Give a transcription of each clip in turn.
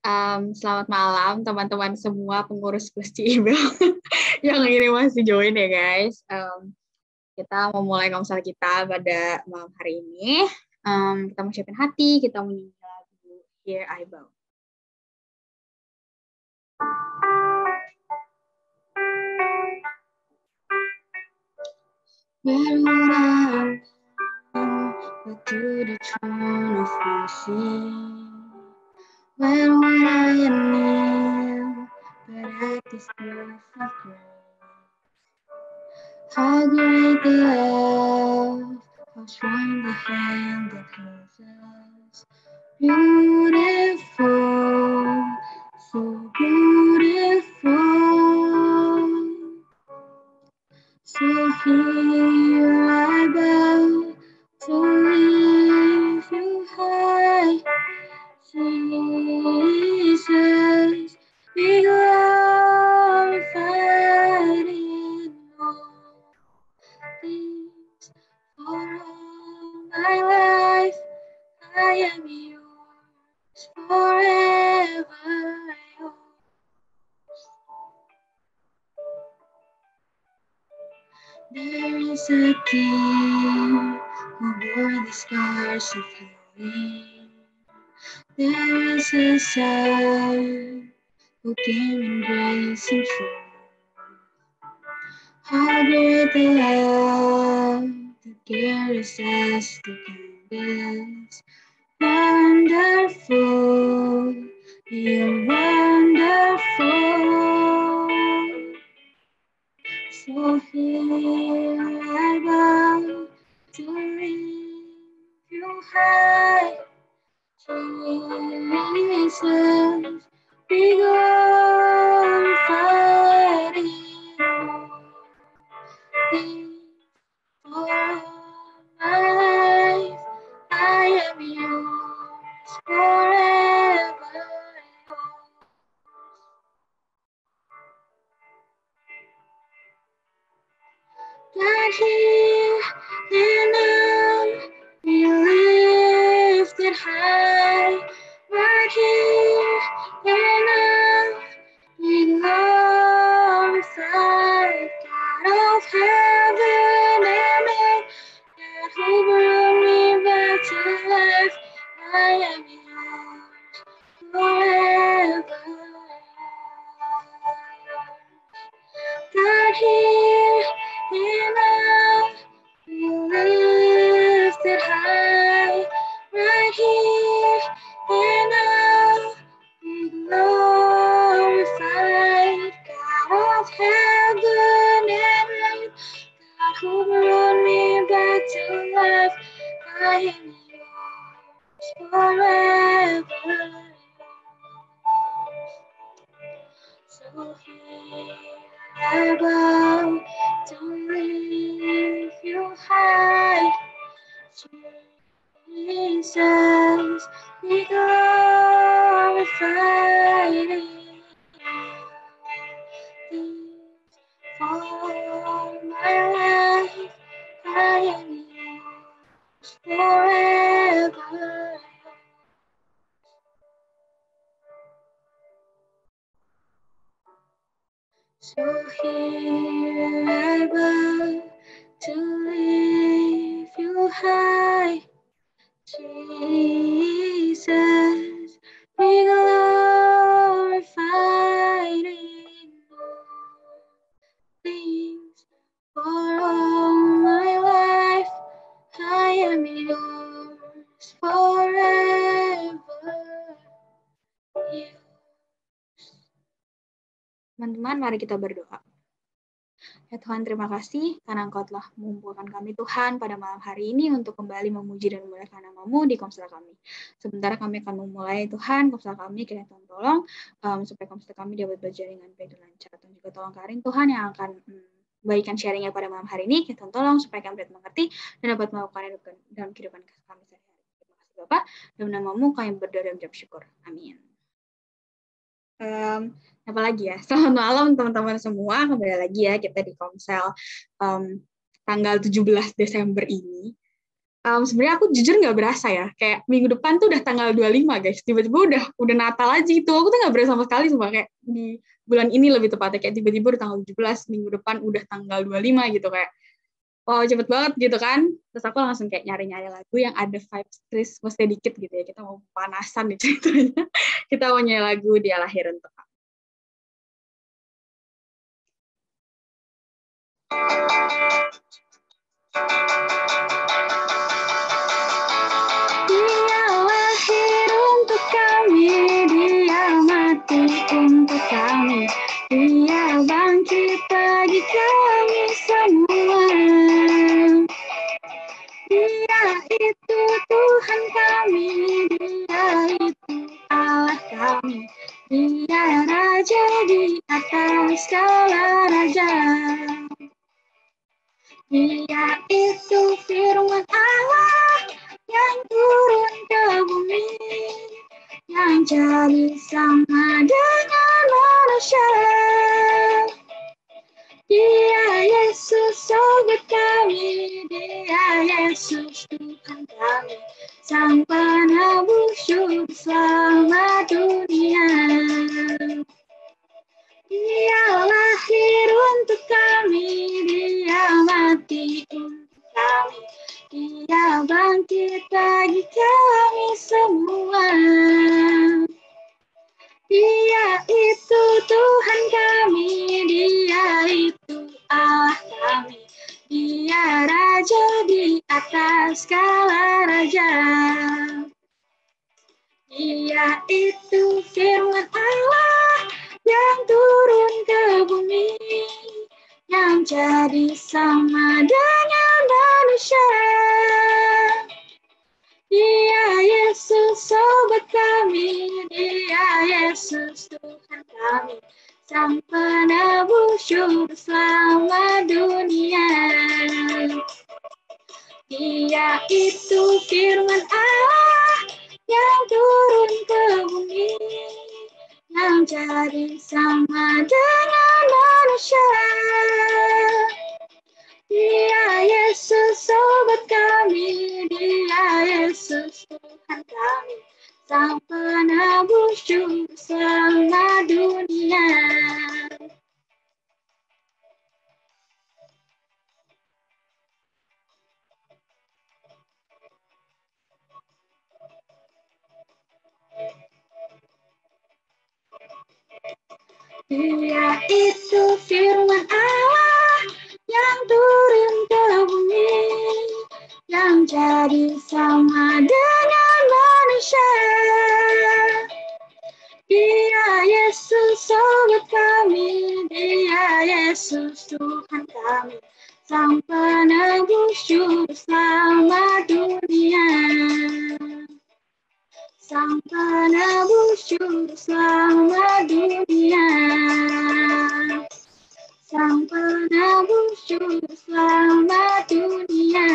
Selamat malam teman-teman semua pengurus plus Cibel yang ini masih join ya guys. Kita mau mulai komsel kita pada malam hari ini. Kita mau siapin hati, kita mau nyanyi lagu Here I Bow. Where would I go to the throne of mercy? Where would I kneel but at this birth of grace? How great the love, how strong the hand that holds us. Beautiful, so beautiful. So here I bow to lift you high, Jesus, be glorified in all things. For all my life, I am yours, forever yours. There is a King who bore the scars of heaven. There is a Son who came in grace and truth. How great the love that carries us to kindness. Wonderful, you're wonderful. So here I bow to lift you high, Jesus, be glorified in all things. For all my life, I am yours, forever yours. God, here and now, be lifted high. Right here and now, be glorified. God of heaven and earth, God who brought me back to life, I am yours, forever yours. God, here and now, be lifted high. Right here and now, be glorified. God of heaven and earth, God who brought me back to life, I am yours, forever yours. So here I bow to lift you high, Jesus, be glorified in things. For my life, I am yours, forever. So here I bow to lift you high, Jesus, be glorified in all things. For all my life, I am yours, forever yours. Teman-teman, mari kita berdoa. Ya Tuhan, terima kasih karena Engkau telah mengumpulkan kami Tuhan pada malam hari ini untuk kembali memuji dan memuliakan nama-Mu di komsel kami. Sebentar kami akan memulai Tuhan komsel kami, kiranya Tuhan tolong supaya komsel kami dapat berjalan dengan baik dan lancar. Dan juga tolong Karin Tuhan yang akan bagikan sharingnya pada malam hari ini, kita tolong supaya kami dapat mengerti dan dapat melakukan dalam kehidupan kami sehari-hari. Terima kasih Bapak, dalam nama-Mu kami berdoa dan mengucap syukur. Amin. Apa lagi ya? Selamat malam teman-teman semua. Kembali lagi ya kita di komsel tanggal 17 Desember ini. sebenarnya aku jujur nggak berasa ya, kayak minggu depan tuh udah tanggal 25 guys, tiba-tiba udah Natal aja itu, aku tuh nggak berasa sama sekali, cuma kayak di bulan ini lebih tepatnya, kayak tiba-tiba udah tanggal 17, minggu depan udah tanggal 25 gitu, kayak wow cepet banget gitu kan, terus aku langsung kayak nyari-nyari lagu yang ada vibes Christmas dikit gitu ya, kita mau panasan nih ceritanya, kita mau nyanyi lagu Dia Lahir Untuk Aku. Dia lahir untuk kami, Dia mati untuk kami, Dia bangkit bagi kami semua. Dia itu Tuhan kami, Dia itu Allah kami, Dia Raja di atas segala raja. Dia itu firman Allah yang turun ke bumi, yang jadi sama dengan manusia. Dia Yesus sobat kami, Dia Yesus Tuhan kami, Sang penebus juru selamat dunia. Dia lahir untuk kami, Dia mati untuk kami, Dia bangkit bagi kami semua. Dia itu Tuhan kami, Dia itu Allah kami, Dia Raja di atas segala raja. Dia itu firman Allah yang turun ke bumi, yang jadi sama dengan manusia. Dia Yesus sobat kami, Dia Yesus Tuhan kami, Sang penebus juru selamat dunia. Dia itu firman Allah yang turun ke bumi, yang jadi sama dengan manusia. Dia Yesus sobat kami, Dia Yesus Tuhan kami, Sang penebus juru selamat dunia. Dia itu firman Allah yang turun ke bumi, yang jadi sama dengan manusia. Dia Yesus sobat kami, Dia Yesus Tuhan kami, Sang penebus juru selamat dunia. Sang penebus juru selamat dunia. Sang penebus juru selamat dunia.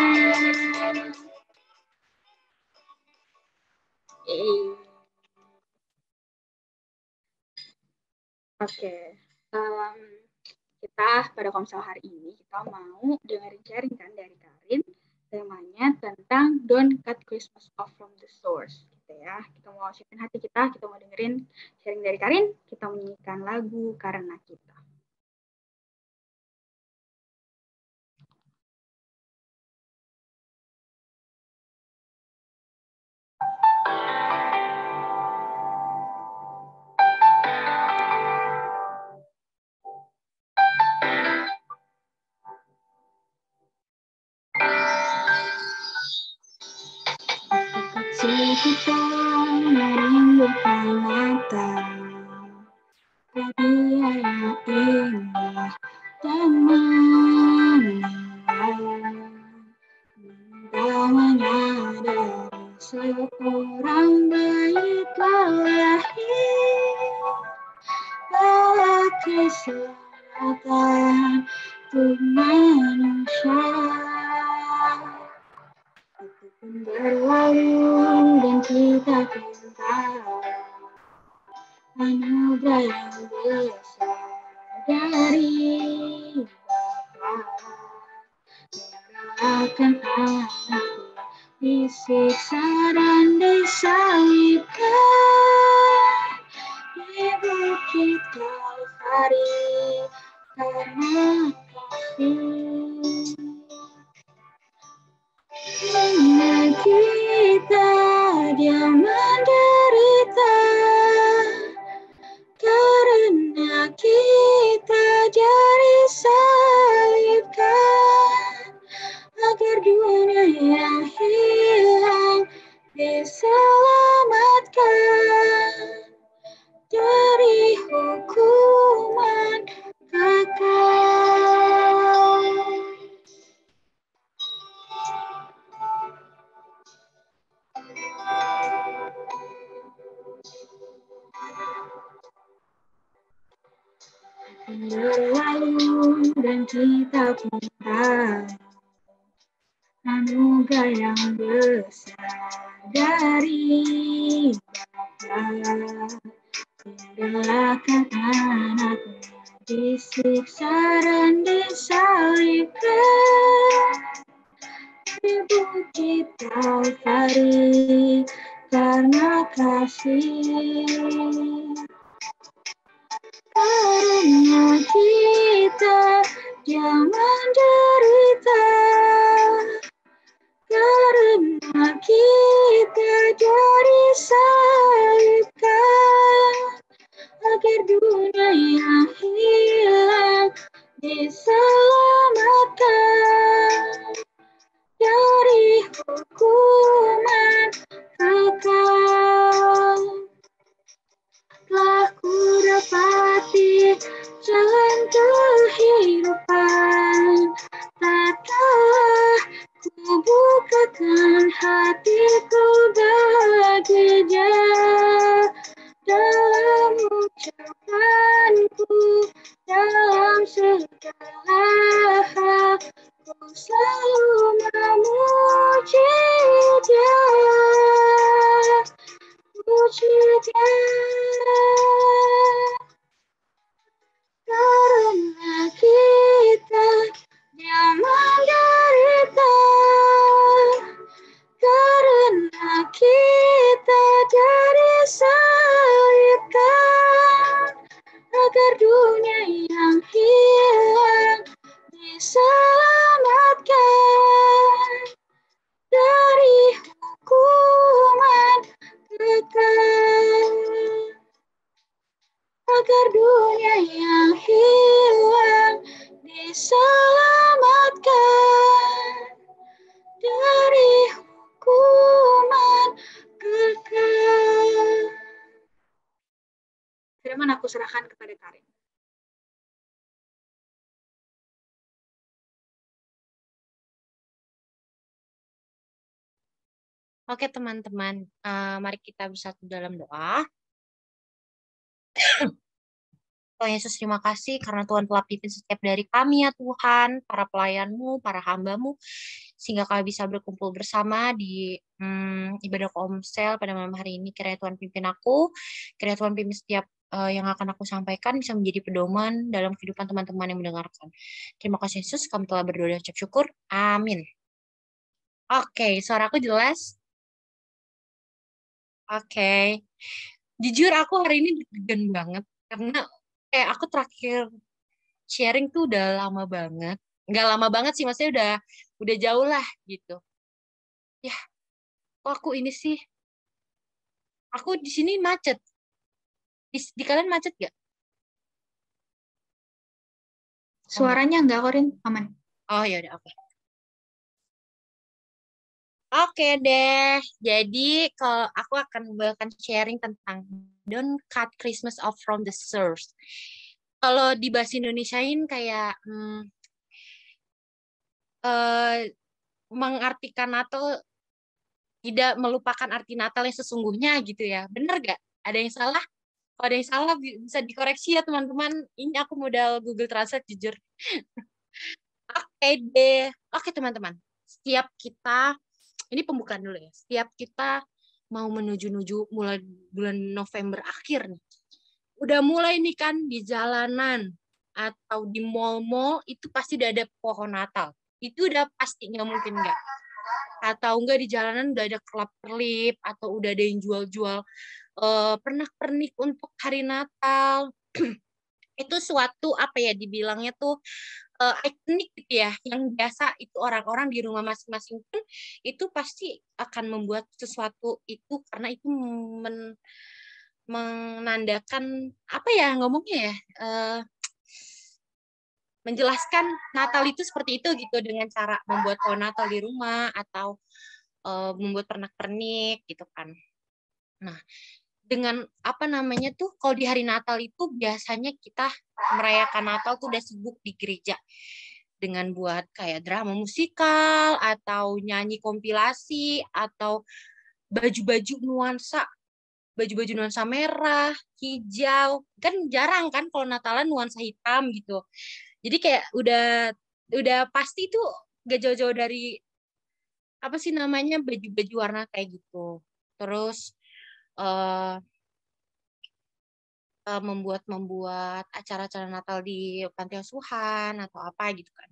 Oke, kita pada Komsel hari ini kita mau dengerin sharing kan dari Karin, temanya tentang Don't Cut Christmas Off from the Source. Gitu ya, kita mau siapin hati kita mau dengerin sharing dari Karin, kita menyanyikan lagu Karena Kita. Kita merindukan Natal, hadiah yang indah dan menyenangkan. Kita menyadari seorang bayi telah lahir, telah keselamatan untuk manusia. Itu pun berlalu dan kita pun tahu anugerah yang besar dari Bapa, menyerahkan anaknya hari karena kasih. Karena kita dia menderita, karena kita jadi salibkan, agar dunia yang hilang diselamatkan dari hukuman kekal. Berlalu dan kita pun tahu anugerah yang besar dari Bapa. Relakan anaknya disiksa dan disalibkan di bukit Kalvari karena kasih. Karena kita dia menderita, karena kita jadi salibkan, agar dunia yang hilang diselamatkan dari hukuman kekal. Telah ku dapati jalan kehidupan, tatkala ku bukakan hatiku bagi Dia. Dalam ucapanku, dalam segala hal, ku selalu memuji Dia. Puji Dia, karena kita dia menderita, karena kita jadi salibkan, agar dunia yang hilang diselamatkan dari hukuman kekal, agar dunia yang hilang diselamatkan dari hukuman kekal. Firman aku serahkan kepada Karin. Oke teman-teman, mari kita bersatu dalam doa. Tuhan Yesus, terima kasih karena Tuhan telah pimpin setiap dari kami ya Tuhan, para pelayan-Mu, para hamba-Mu, sehingga kami bisa berkumpul bersama di ibadah komsel pada malam hari ini. Kiranya Tuhan pimpin aku, kiranya Tuhan pimpin setiap yang akan aku sampaikan bisa menjadi pedoman dalam kehidupan teman-teman yang mendengarkan. Terima kasih Yesus, kami telah berdoa dan ucap syukur. Amin. Oke, suaraku jelas? Oke. Jujur aku hari ini deg-degan banget karena kayak aku terakhir sharing tuh udah lama banget. Nggak lama banget sih, maksudnya udah jauh lah gitu. Ya, kok aku ini sih? Aku di sini macet. Di kalian macet gak? Suaranya enggak, Korin, aman. Oh ya udah, oke. Oke deh. Jadi kalau aku akan membawakan sharing tentang Don't Cut Christmas Off from the Source. Kalau di bahasa Indonesiain kayak mengartikan Natal tidak melupakan arti Natal yang sesungguhnya gitu ya. Bener gak? Ada yang salah? Kalau ada yang salah bisa dikoreksi ya teman-teman. Ini aku modal Google Translate jujur. Oke deh. Oke teman-teman. Setiap kita, ini pembukaan dulu ya. Setiap kita mau menuju-nuju mulai bulan November akhir nih. Udah mulai nih kan di jalanan atau di mall-mall itu pasti udah ada pohon Natal. Itu udah pasti, nggak mungkin nggak. Atau enggak di jalanan udah ada kelap-kelip atau udah ada yang jual-jual pernak-pernik untuk hari Natal. itu suatu apa ya dibilangnya tuh ikonik gitu ya, yang biasa itu orang-orang di rumah masing-masing pun itu pasti akan membuat sesuatu itu karena itu menandakan apa ya ngomongnya ya, menjelaskan Natal itu seperti itu gitu dengan cara membuat pohon Natal di rumah atau membuat pernak-pernik gitu kan. Nah, dengan apa namanya tuh kalau di hari Natal itu biasanya kita merayakan Natal tuh udah sibuk di gereja dengan buat kayak drama musikal atau nyanyi kompilasi atau baju-baju nuansa merah, hijau. Kan jarang kan kalau Natalan nuansa hitam gitu. Jadi kayak udah pasti tuh gak jauh-jauh dari apa sih namanya baju-baju warna kayak gitu. Terus uh, membuat acara-acara Natal di panti asuhan atau apa gitu kan.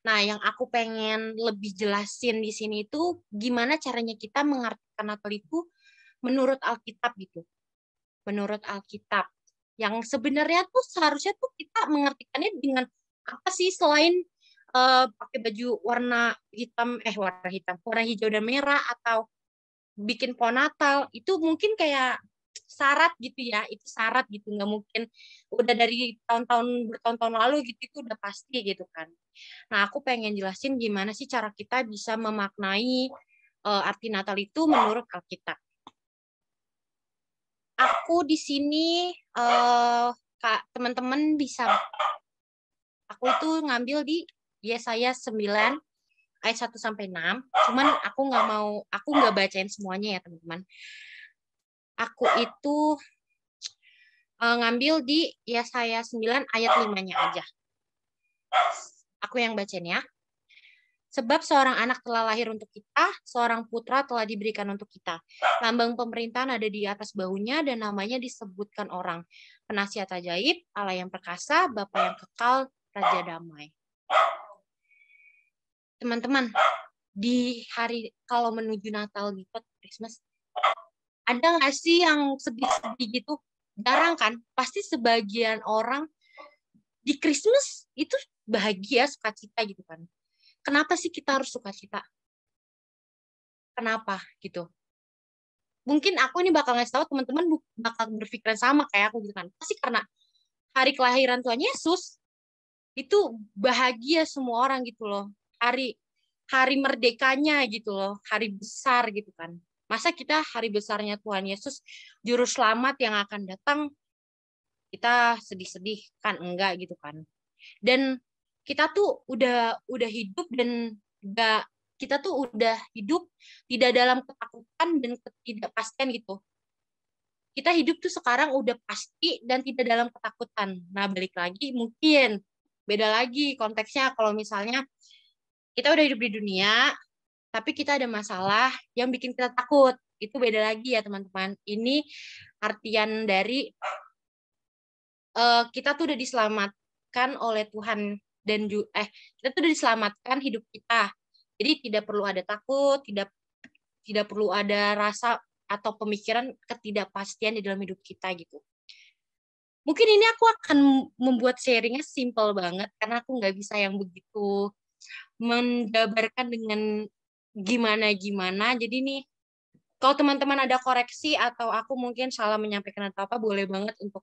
Nah, yang aku pengen lebih jelasin di sini itu gimana caranya kita mengartikan Natal itu menurut Alkitab gitu. Menurut Alkitab. Yang sebenarnya tuh seharusnya tuh kita mengartikannya dengan apa sih selain pakai baju warna hijau dan merah atau bikin pohon Natal itu mungkin kayak syarat gitu ya, itu syarat gitu, nggak mungkin udah dari bertahun-tahun lalu gitu itu udah pasti gitu kan. Nah aku pengen jelasin gimana sih cara kita bisa memaknai arti Natal itu menurut Alkitab. Aku di sini teman-teman bisa, aku itu ngambil di Yesaya 9 ayat 1 sampai 6. Cuman aku nggak bacain semuanya ya teman-teman. Aku itu ngambil di Yesaya 9 ayat 5-nya aja. Aku yang bacain ya. Sebab seorang anak telah lahir untuk kita, seorang putra telah diberikan untuk kita. Lambang pemerintahan ada di atas bahunya dan namanya disebutkan orang. Penasihat ajaib, Allah yang perkasa, Bapa yang kekal, Raja damai. Teman-teman, di hari kalau menuju Natal gitu, Christmas, ada nggak sih yang sedih-sedih gitu? Jarang kan? Pasti sebagian orang di Christmas itu bahagia, sukacita gitu kan. Kenapa sih kita harus sukacita? Kenapa gitu? Mungkin aku ini bakal ngasih tahu teman-teman bakal berpikiran sama kayak aku gitu kan. Pasti karena hari kelahiran Tuhan Yesus itu bahagia semua orang gitu loh. Hari merdekanya gitu loh, hari besar gitu kan. Masa kita hari besarnya Tuhan Yesus, juru selamat yang akan datang, kita sedih-sedih kan enggak gitu kan. Dan kita tuh udah hidup dan enggak, kita tuh udah hidup tidak dalam ketakutan dan ketidakpastian gitu. Kita hidup tuh sekarang udah pasti dan tidak dalam ketakutan. Nah, balik lagi mungkin beda lagi konteksnya kalau misalnya kita udah hidup di dunia, tapi kita ada masalah yang bikin kita takut. Itu beda lagi ya, teman-teman. Ini artian dari kita tuh udah diselamatkan oleh Tuhan dan kita tuh udah diselamatkan hidup kita. Jadi tidak perlu ada takut, tidak perlu ada rasa atau pemikiran ketidakpastian di dalam hidup kita gitu. Mungkin ini aku akan membuat sharingnya simple banget karena aku nggak bisa yang begitu menjabarkan dengan gimana-gimana. Jadi nih, kalau teman-teman ada koreksi atau aku mungkin salah menyampaikan atau apa, boleh banget untuk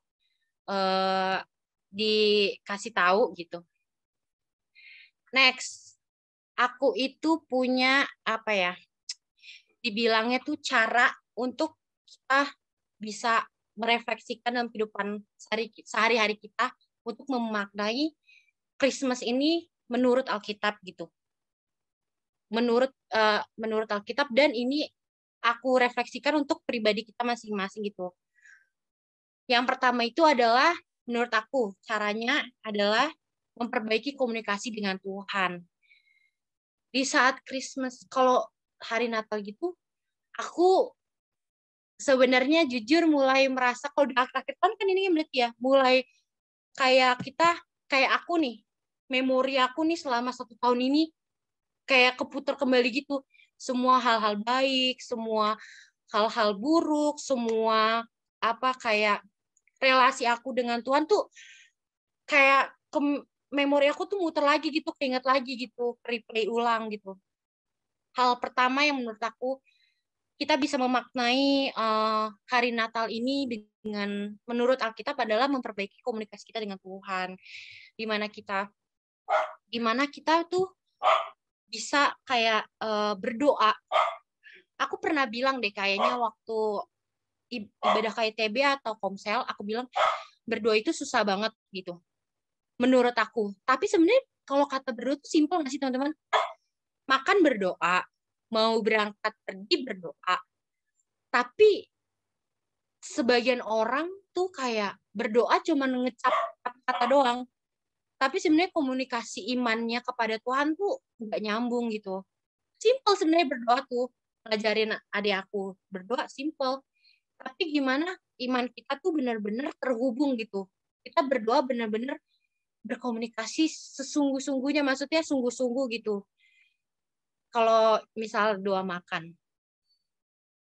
dikasih tahu gitu. Next, aku itu punya apa ya? Dibilangnya tuh cara untuk kita bisa merefleksikan dalam kehidupan sehari-hari kita untuk memaknai Christmas ini menurut Alkitab gitu. Menurut Alkitab, dan ini aku refleksikan untuk pribadi kita masing-masing gitu. Yang pertama itu adalah menurut aku caranya adalah memperbaiki komunikasi dengan Tuhan. Di saat Christmas, kalau hari Natal gitu, aku sebenarnya jujur mulai merasa kalau di akhir-akhir tahun kan ini berarti ya, mulai kayak aku nih, memori aku nih selama 1 tahun ini kayak keputar kembali gitu. Semua hal-hal baik, semua hal-hal buruk, semua apa kayak relasi aku dengan Tuhan tuh memori aku tuh muter lagi gitu, keinget lagi gitu, replay ulang gitu. Hal pertama yang menurut aku kita bisa memaknai hari Natal ini dengan menurut Alkitab adalah memperbaiki komunikasi kita dengan Tuhan, di mana kita tuh bisa kayak berdoa. Aku pernah bilang deh kayaknya waktu ibadah KTB atau Komsel, aku bilang berdoa itu susah banget gitu. Menurut aku. Tapi sebenarnya kalau kata berdoa itu simpel nggak sih teman-teman? Makan berdoa, mau berangkat pergi berdoa. Tapi sebagian orang tuh kayak berdoa cuma ngecap kata-kata doang. Tapi sebenarnya komunikasi imannya kepada Tuhan tuh nggak nyambung gitu. Simple sebenarnya berdoa tuh. Ngajarin adik aku berdoa simple. Tapi gimana iman kita tuh benar-benar terhubung gitu. Kita berdoa benar-benar berkomunikasi sesungguh-sungguhnya, maksudnya sungguh-sungguh gitu. Kalau misal doa makan,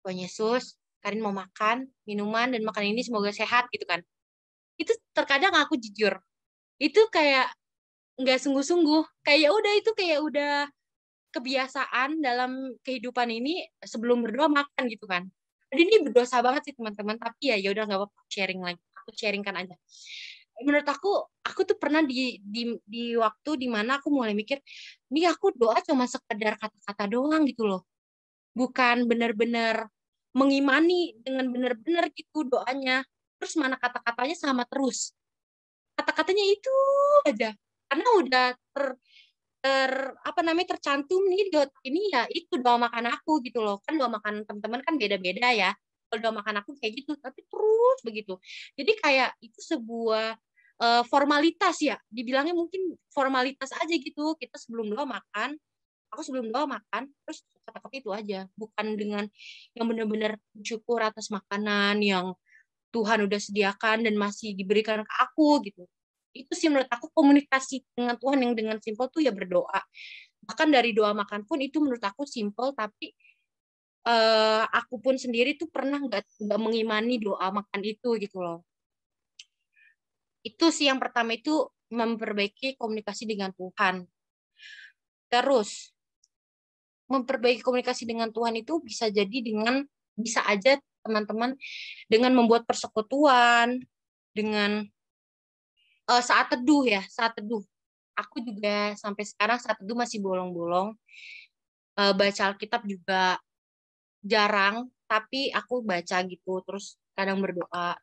Tuhan Yesus, Karin mau makan, minuman, dan makan ini semoga sehat gitu kan. Itu terkadang aku jujur, itu kayak nggak sungguh-sungguh. Kayak udah itu kayak udah kebiasaan dalam kehidupan ini sebelum berdoa makan gitu kan. Jadi ini berdosa banget sih teman-teman, tapi ya udah nggak apa-apa sharing lagi. Aku sharingkan aja. Menurut aku tuh pernah di waktu dimana aku mulai mikir, ini aku doa cuma sekedar kata-kata doang gitu loh. Bukan benar-benar mengimani dengan benar-benar gitu doanya. Terus mana kata-katanya sama terus. Kata-katanya itu aja. Karena udah apa namanya tercantum nih doa ini ya itu doa makan aku gitu loh. Kan doa makan teman-teman kan beda-beda ya. Kalau doa makan aku kayak gitu, tapi terus begitu. Jadi kayak itu sebuah formalitas ya. Dibilangnya mungkin formalitas aja gitu. Kita sebelum doa makan, aku sebelum doa makan, terus kata-kata itu aja. Bukan dengan yang benar-benar bersyukur atas makanan yang Tuhan udah sediakan dan masih diberikan ke aku gitu. Itu sih menurut aku komunikasi dengan Tuhan yang dengan simpel tuh ya berdoa. Bahkan dari doa makan pun itu menurut aku simpel, tapi aku pun sendiri tuh pernah nggak mengimani doa makan itu gitu loh. Itu sih yang pertama itu memperbaiki komunikasi dengan Tuhan. Terus memperbaiki komunikasi dengan Tuhan itu bisa aja teman-teman dengan membuat persekutuan, dengan saat teduh ya, saat teduh. Aku juga sampai sekarang saat teduh masih bolong-bolong. Baca Alkitab juga jarang, tapi aku baca gitu, terus kadang berdoa.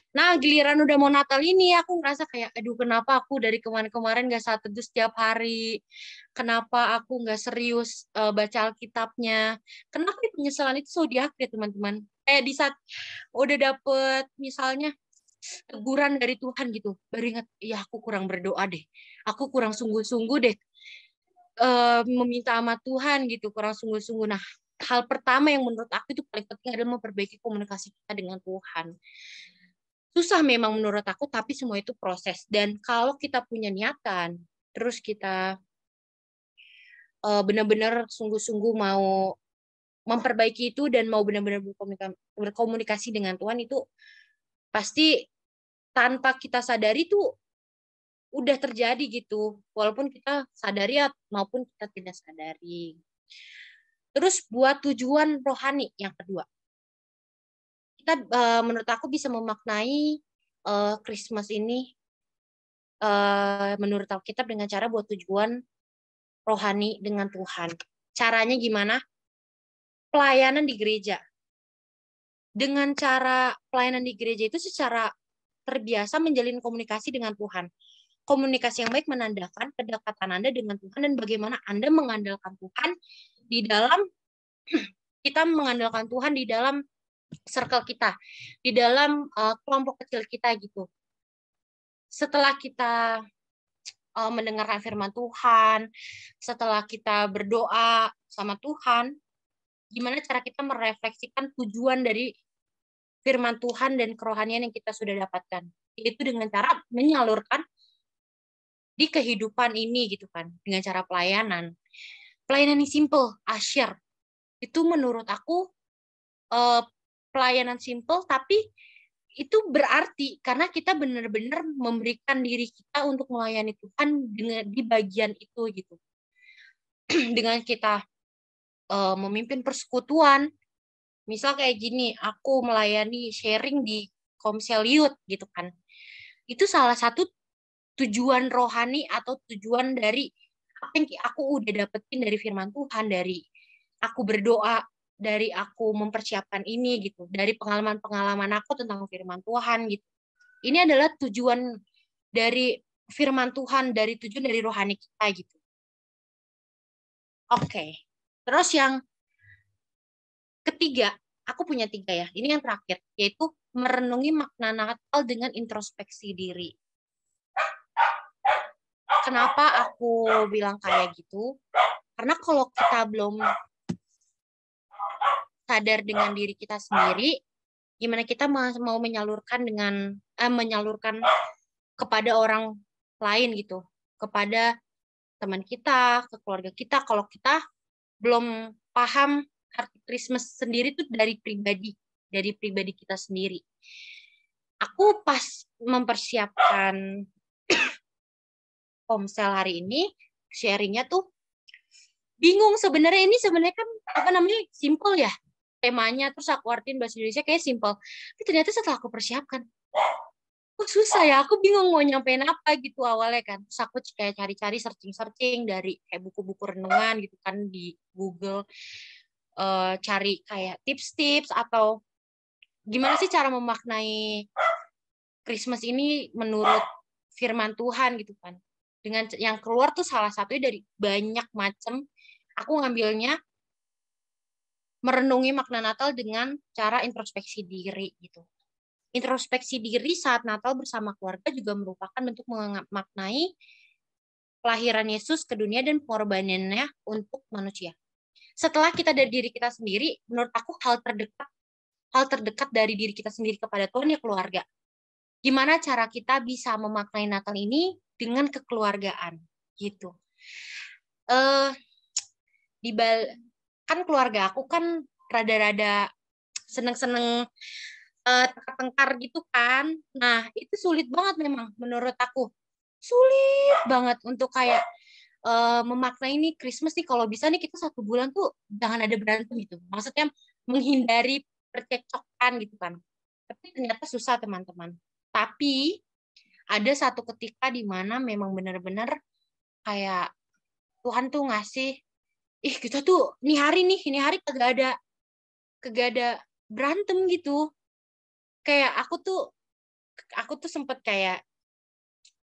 Nah, giliran udah mau Natal ini, aku ngerasa kayak, aduh kenapa aku dari kemarin-kemarin gak saat teduh setiap hari? Kenapa aku gak serius baca Alkitabnya? Kenapa penyesalan itu selalu di akhir, teman-teman? Kayak di saat udah dapet misalnya teguran dari Tuhan gitu, baru ingat, ya aku kurang berdoa deh. Aku kurang sungguh-sungguh deh meminta sama Tuhan gitu, kurang sungguh-sungguh. Nah, hal pertama yang menurut aku itu paling penting adalah memperbaiki komunikasi kita dengan Tuhan. Susah memang menurut aku, tapi semua itu proses. Dan kalau kita punya niatan, terus kita benar-benar sungguh-sungguh mau memperbaiki itu dan mau benar-benar berkomunikasi dengan Tuhan, itu pasti tanpa kita sadari tuh udah terjadi gitu. Walaupun kita sadari maupun kita tidak sadari. Terus buat tujuan rohani yang kedua. Kita menurut aku bisa memaknai Christmas ini menurut Alkitab dengan cara buat tujuan rohani dengan Tuhan. Caranya gimana? Pelayanan di gereja. Dengan cara pelayanan di gereja itu secara terbiasa menjalin komunikasi dengan Tuhan. Komunikasi yang baik menandakan kedekatan Anda dengan Tuhan dan bagaimana Anda mengandalkan Tuhan di dalam kita mengandalkan Tuhan di dalam circle kita, di dalam kelompok kecil kita gitu. Setelah kita mendengarkan firman Tuhan, setelah kita berdoa sama Tuhan, gimana cara kita merefleksikan tujuan dari firman Tuhan dan kerohanian yang kita sudah dapatkan. Yaitu dengan cara menyalurkan di kehidupan ini gitu kan, dengan cara pelayanan. Pelayanan yang simple, asyir. Itu menurut aku pelayanan simple tapi itu berarti karena kita benar-benar memberikan diri kita untuk melayani Tuhan dengan di bagian itu gitu. Dengan kita memimpin persekutuan, misal kayak gini, aku melayani sharing di Komsel Youth gitu kan. Itu salah satu tujuan rohani atau tujuan dari apa yang aku udah dapetin dari firman Tuhan, dari aku berdoa, dari aku mempersiapkan ini gitu, dari pengalaman-pengalaman aku tentang firman Tuhan gitu. Ini adalah tujuan dari firman Tuhan, dari tujuan dari rohani kita gitu. Oke. Terus yang ketiga, aku punya 3 ya. Ini yang terakhir, yaitu merenungi makna Natal dengan introspeksi diri. Kenapa aku bilang kayak gitu? Karena kalau kita belum sadar dengan diri kita sendiri, gimana kita mau menyalurkan kepada orang lain gitu, kepada teman kita, ke keluarga kita, kalau kita belum paham arti Christmas sendiri tuh dari pribadi kita sendiri. Aku pas mempersiapkan Komsel hari ini, sharingnya tuh bingung sebenarnya. Ini sebenarnya kan apa namanya, simple ya temanya, terus aku artiin bahasa Indonesia kayak simple, tapi ternyata setelah aku persiapkan, kok susah ya, aku bingung mau nyampein apa gitu awalnya kan. Terus aku kayak cari-cari searching dari kayak buku-buku renungan gitu kan di Google, cari kayak tips-tips atau gimana sih cara memaknai Christmas ini menurut firman Tuhan gitu kan. Dengan yang keluar tuh salah satunya dari banyak macam, aku ngambilnya merenungi makna Natal dengan cara introspeksi diri gitu. Introspeksi diri saat Natal bersama keluarga juga merupakan bentuk memaknai kelahiran Yesus ke dunia dan pengorbanannya untuk manusia. Setelah kita dari diri kita sendiri, menurut aku hal terdekat dari diri kita sendiri kepada Tuhan ya keluarga. Gimana cara kita bisa memaknai Natal ini dengan kekeluargaan gitu. Kan keluarga aku kan rada-rada seneng-seneng tengkar gitu kan. Nah, itu sulit banget memang menurut aku. Sulit banget untuk kayak memaknai ini Christmas nih, kalau bisa nih kita 1 bulan tuh jangan ada berantem gitu. Maksudnya menghindari percekcokan gitu kan. Tapi ternyata susah teman-teman. Tapi ada satu ketika di mana memang benar-benar kayak Tuhan tuh ngasih, kita tuh ini hari kagak ada berantem gitu. Kayak aku tuh sempet kayak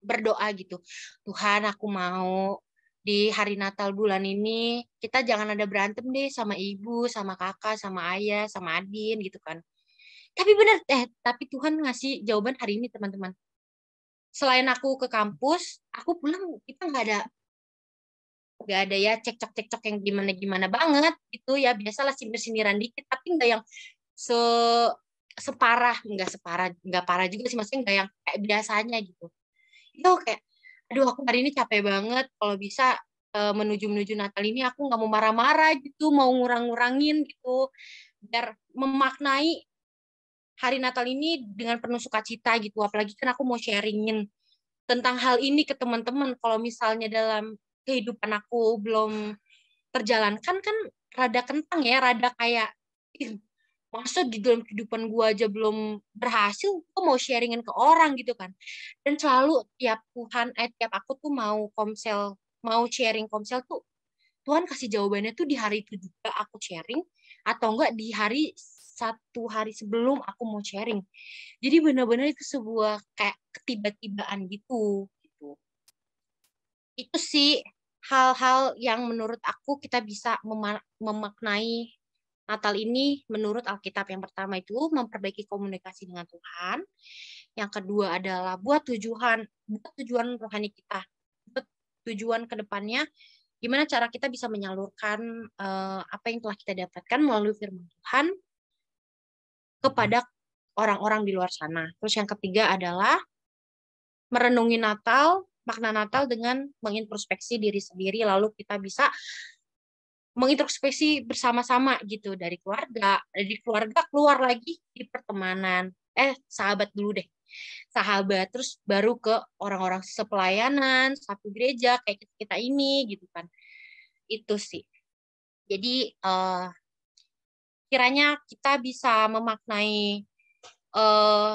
berdoa gitu, Tuhan aku mau di hari Natal bulan ini kita jangan ada berantem deh sama ibu, sama kakak, sama ayah, sama Adin gitu kan. Tapi Tuhan ngasih jawaban hari ini teman-teman. Selain aku ke kampus, aku pulang kita nggak ada ya cekcok yang gimana banget gitu ya, biasalah sindir-sindiran dikit, tapi nggak yang se separah nggak parah juga sih, maksudnya nggak yang kayak biasanya gitu. Itu kayak aduh aku hari ini capek banget, kalau bisa menuju Natal ini aku nggak mau marah-marah gitu, mau ngurang-ngurangin gitu biar memaknai hari Natal ini dengan penuh sukacita gitu. Apalagi kan aku mau sharingin tentang hal ini ke teman-teman. Kalau misalnya dalam kehidupan aku belum terjalankan kan rada kentang ya, rada kayak masa di dalam kehidupan gue aja belum berhasil, gue mau sharingin ke orang gitu kan. Dan selalu tiap aku tuh mau sharing komsel tuh, Tuhan kasih jawabannya tuh di hari itu juga aku sharing, atau enggak di satu hari sebelum aku mau sharing. Jadi benar-benar itu sebuah kayak ketiba-tibaan gitu. Itu sih hal-hal yang menurut aku kita bisa memaknai Natal ini menurut Alkitab. Yang pertama itu memperbaiki komunikasi dengan Tuhan. Yang kedua adalah buat tujuan rohani kita. Buat tujuan ke depannya, gimana cara kita bisa menyalurkan apa yang telah kita dapatkan melalui firman Tuhan kepada orang-orang di luar sana. Terus yang ketiga adalah merenungi makna Natal dengan mengintrospeksi diri sendiri, lalu kita bisa mengintrospeksi bersama-sama gitu, dari keluarga keluar lagi di pertemanan. sahabat dulu deh. Sahabat, terus baru ke orang-orang sepelayanan, satu gereja kayak kita ini gitu kan. Itu sih. Jadi kiranya kita bisa memaknai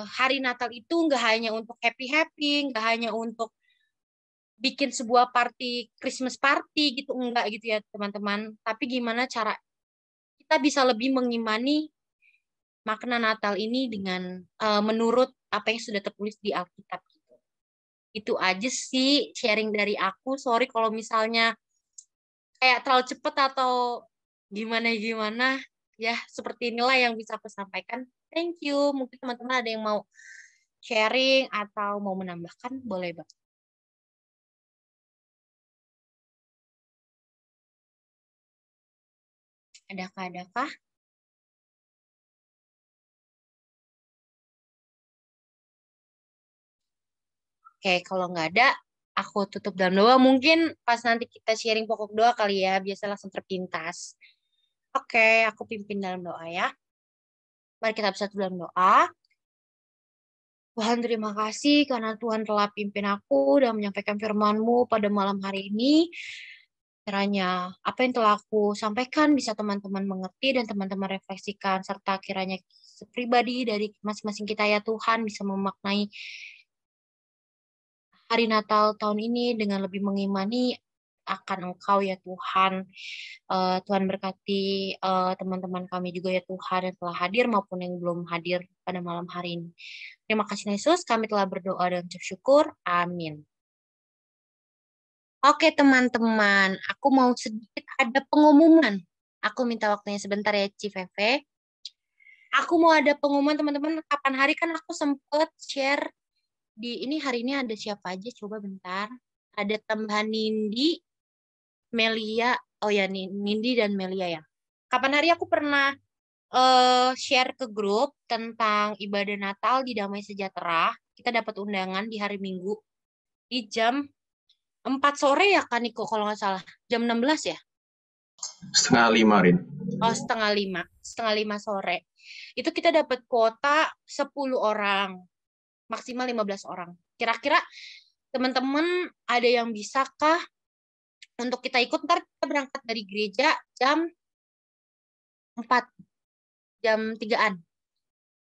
hari Natal itu nggak hanya untuk happy-happy, nggak hanya untuk bikin sebuah party, Christmas party gitu, enggak gitu ya teman-teman. Tapi gimana cara kita bisa lebih mengimani makna Natal ini dengan menurut apa yang sudah tertulis di Alkitab gitu. Itu aja sih sharing dari aku. Sorry kalau misalnya kayak terlalu cepet atau gimana-gimana. Ya, seperti inilah yang bisa aku sampaikan. Thank you. Mungkin teman-teman ada yang mau sharing atau mau menambahkan, boleh banget. Adakah? Oke, kalau nggak ada, aku tutup dalam doa. Mungkin pas nanti kita sharing pokok doa kali ya, biasa langsung terpintas. Oke, aku pimpin dalam doa ya. Mari kita bersatu dalam doa. Tuhan, terima kasih karena Tuhan telah pimpin aku dan menyampaikan firman-Mu pada malam hari ini. Kiranya apa yang telah aku sampaikan bisa teman-teman mengerti dan teman-teman refleksikan, serta kiranya pribadi dari masing-masing kita ya Tuhan bisa memaknai hari Natal tahun ini dengan lebih mengimani akan Engkau ya Tuhan. Tuhan berkati teman-teman kami juga ya Tuhan yang telah hadir maupun yang belum hadir pada malam hari ini. Terima kasih Yesus, kami telah berdoa dan ucap syukur. Amin. Oke teman-teman, aku mau sedikit ada pengumuman. Aku minta waktunya sebentar ya Civeve. Aku mau ada pengumuman teman-teman, kapan hari kan aku sempet share di ini hari ini ada siapa aja, coba bentar. Ada tambahan Nindi, Melia, oh ya Nindi dan Melia ya. Kapan hari aku pernah share ke grup tentang ibadah Natal di Damai Sejahtera. Kita dapat undangan di hari Minggu di jam 4 sore ya kan Niko kalau nggak salah. Jam 16 ya? 4:30, Rin. Oh, 4:30. 4:30 sore. Itu kita dapat kuota 10 orang. Maksimal 15 orang. Kira-kira teman-teman ada yang bisakah untuk kita ikut? Ntar kita berangkat dari gereja jam 4. Jam 3-an.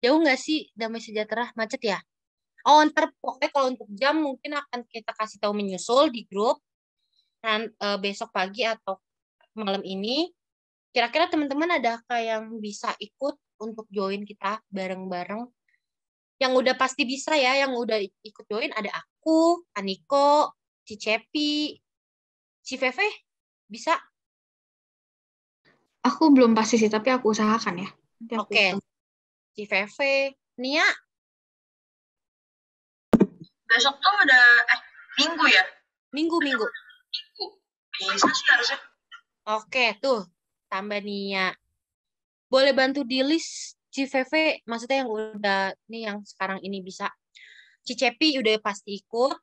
Jauh nggak sih Damai Sejahtera? Macet ya? Oh, ntar pokoknya kalau untuk jam mungkin akan kita kasih tahu menyusul di grup. Dan besok pagi atau malam ini. Kira-kira teman-teman adakah yang bisa ikut untuk join kita bareng-bareng? Yang udah pasti bisa ya, yang udah ikut join ada aku, Aniko, Cicepi, Civeve, bisa? Aku belum pasti sih, tapi aku usahakan ya. Oke, Civeve, Nia? Besok tuh ada, Minggu ya? Minggu. Bisa sih harusnya. Oke, tuh, tambah Nia. Boleh bantu di list Civeve, maksudnya yang udah, nih yang sekarang ini bisa. Cicepi udah pasti ikut.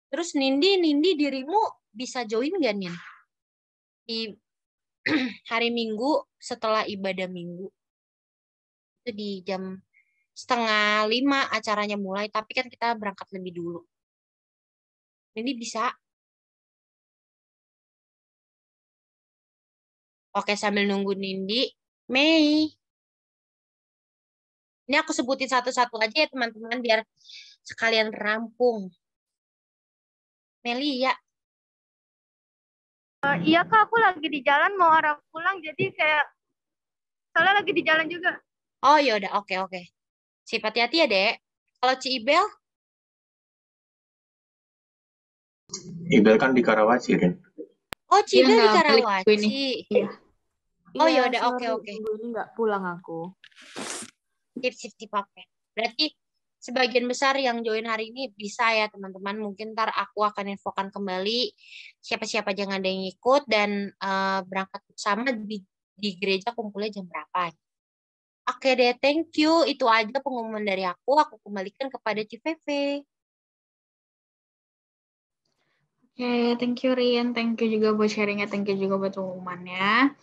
Terus Nindi dirimu bisa join gak nih? Di hari Minggu setelah ibadah Minggu. Itu di jam 4:30 acaranya mulai, tapi kan kita berangkat lebih dulu. Nindi bisa? Oke, sambil nunggu Nindi, Mei. Ini aku sebutin satu-satu aja ya teman-teman, biar sekalian rampung. Meli, ya. Iya Kak, aku lagi di jalan mau arah pulang, jadi kayak soalnya lagi di jalan juga. Oh, yaudah, oke. Sip, hati-hati ya, Dek. Kalau Ci Ibel? Ibel kan di Karawaci, Rin. Oh, Ci Dia Ibel di nggak balik minggu Karawaci. ini. Iya. Oh, Iya, yaudah, sorry, oke. minggu ini nggak pulang aku. Sip, oke. Berarti sebagian besar yang join hari ini bisa ya teman-teman. Mungkin ntar aku akan infokan kembali siapa-siapa jangan ada yang ikut dan berangkat bersama di gereja kumpulnya jam berapa. Oke deh, thank you. Itu aja pengumuman dari aku. Aku kembalikan kepada Civeve. Oke, thank you Rian, thank you juga buat sharingnya, thank you juga buat pengumumannya.